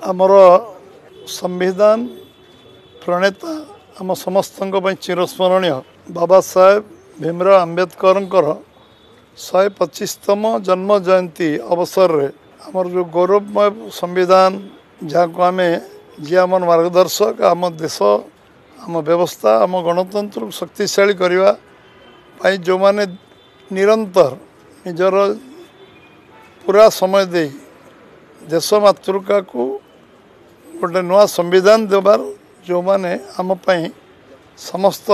आमर संविधान प्रणेता आम समस्त चिरस्मरणीय बाबा साहेब भीमराव आंबेडकर 125तम जन्म जयंती अवसर रे आमर जो गौरवमय संविधान जहाँ को आम जी आम मार्गदर्शक आम देश आम व्यवस्था आम गणतंत्र शक्तिशाली करने जो माने निरंतर निजर पूरा समय दे देश मातृका को गोटे नुआ संविधान देवार जो माने आम पाई समस्त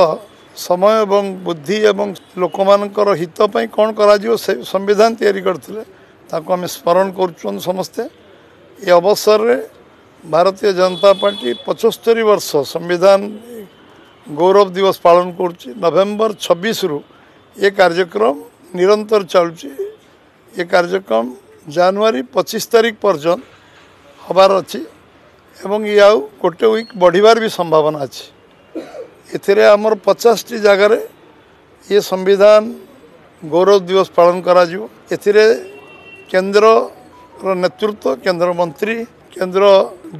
समय एवं बुद्धि एवं लोक मानकर हित पाई कौन करा से संविधान तैयारी करथिले ताको आम स्मरण करुछन समस्ते। ये अवसर रे भारतीय जनता पार्टी 75 वर्ष संविधान गौरव दिवस पालन करुछि। नवेम्बर 26 रु ये कार्यक्रम निरंतर चलुछि। ये कार्यक्रम जनवरी 25 तारीख पर्यंत हबार अच्छी एवं ये आउ गोटे वीक बढ़िबार भी संभावना अच्छी। एथिरे आमर 50 जगार ये संविधान गौरव दिवस पालन करा जिवो। एथिरे केंद्र नेतृत्व केंद्र मंत्री केंद्र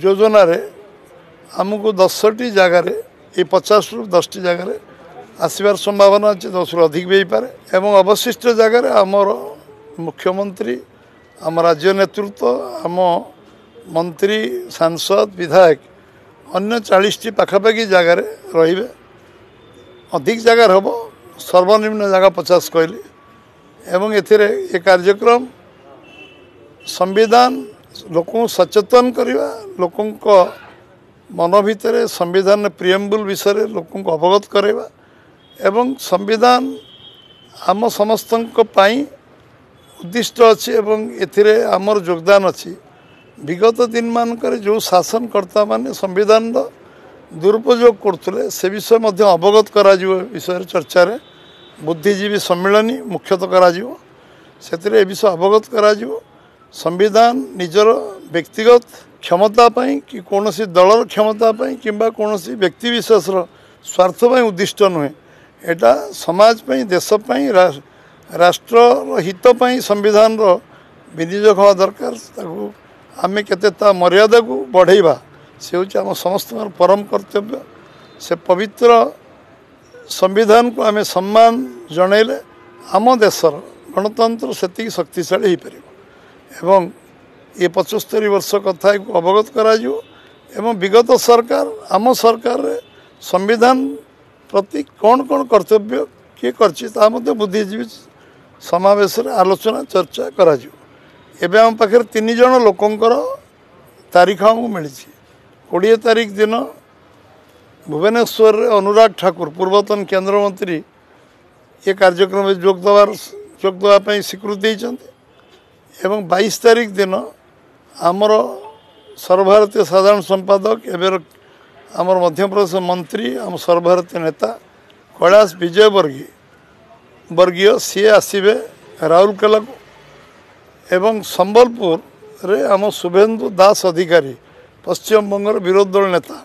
योजना रे आमको 10टी जगार ये 50 रु 10टी जगार आसबार संभावना अच्छे 10 रु अधिक भी पारे एवं अवशिष्ट जगार आमर मुख्यमंत्री आम राज्य नेतृत्व आम मंत्री सांसद विधायक अन्य 40टी पाखापाखि जगार रे अधिक जगार हम सर्वनिम्न जगह 50 कहली एवं एथिरे ये कार्यक्रम संविधान लोक सचेतन करवा लोक मन भितर संविधान प्रिएम्बुल विषय लोक अवगत करवा एवं संविधान आम समस्त उद्दिष्ट अच्छी एवं एथिरे आमर योगदान अच्छी। विगत दिन मानक जो शासनकर्ता माने संविधान दुरुपयोग करते से विषय मध्य अवगत करा विषय चर्चा रे बुद्धिजीवी सम्मेलन मुख्यतः करा से विषय अवगत करा संविधान निजर व्यक्तिगत क्षमता पाई कि कौन सी दलर क्षमता पाई किंबा कौन सी व्यक्ति विशेष स्वार्थ पाई उद्दिष्ट नुहे एटा समाज पाई देश पाई राष्ट्र हित पाई संविधान विनियोग हवा दरकार। आम केते मर्यादा को बढ़ेवा से हूँ आम समस्त परम कर्तव्य। से पवित्र संविधान को आम सम्मान जनइले आम देशर गणतंत्र से शक्तिशाली हो पार एवं ये 75 वर्ष कथा को अवगत करा एवं विगत सरकार आम सरकार रे संविधान प्रति कौन कौन कर्तव्य किए कर बुद्धिजीवी समावेश आलोचना चर्चा करा एबे आम पाखे 3 जन लोकंकर तारीख आमको मिली। 20 तारीख दिन भुवनेश्वर अनुराग ठाकुर पूर्वतन केंद्र मंत्री ये कार्यक्रम में जोग देवाई स्वीकृति देते एवं 22 तारीख दिन आमर सर्वभारतीय साधारण संपादक एवं आमर मध्यप्रदेश मंत्री आम सर्वभारतीय नेता कैलाश विजय वर्गीय सी आसबे राउरकेला को एवं संबलपुर रे आम शुभेन्दु दास अधिकारी पश्चिम बंगर विरोधी दल नेता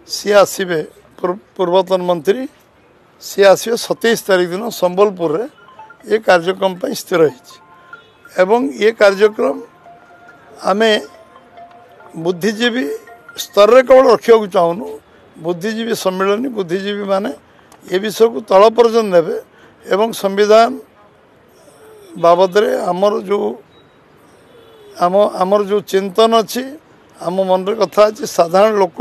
सी आसबे पूर्वतन मंत्री सी आसबे 27 तारीख दिन संबलपुर रे ये कार्यक्रम पर स्थिर एवं ये कार्यक्रम आमे बुद्धिजीवी स्तर रे केवल रखा चाहूँ बुद्धिजीवी सम्मेलन बुद्धिजीवी माने ये विषय को तल पर्यटन नेबे एवं संविधान बाबद रे आमर जो चिंतन अच्छी आम मन कथा अच्छी साधारण लोक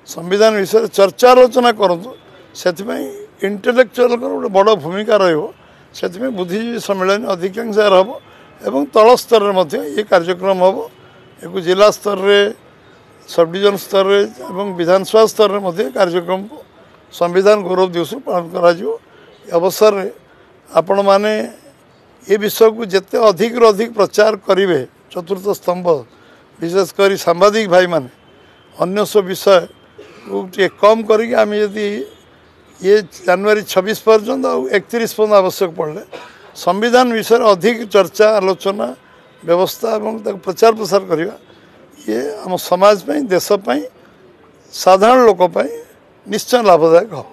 संविधान विषय चर्चा आलोचना करतु से इंटेलेक्चुअल गोटे बड़ भूमिका रही बुद्धिजीवी सम्मेलन अधिकांश हम एवं तल स्तर में ये कार्यक्रम हम एक जिला स्तर रे सब डिविजन स्तर रे एवं विधानसभा स्तर में कार्यक्रम को संविधान गौरव दिवस पालन करा अवसर रे आपण माने ये विषय को जिते अधिक प्रचार करेंगे चतुर्थ स्तंभ विशेषकर सांबादिक भाई माने अन्य सब विषय को कम करके आम यदि ये जनवरी 26 पर्यंत 31 पर्यंत आवश्यक पड़े संविधान विषय अधिक चर्चा आलोचना व्यवस्था और प्रचार प्रसार करवा ये आम समाज देश साधारण लोक निश्चय लाभदायक हो।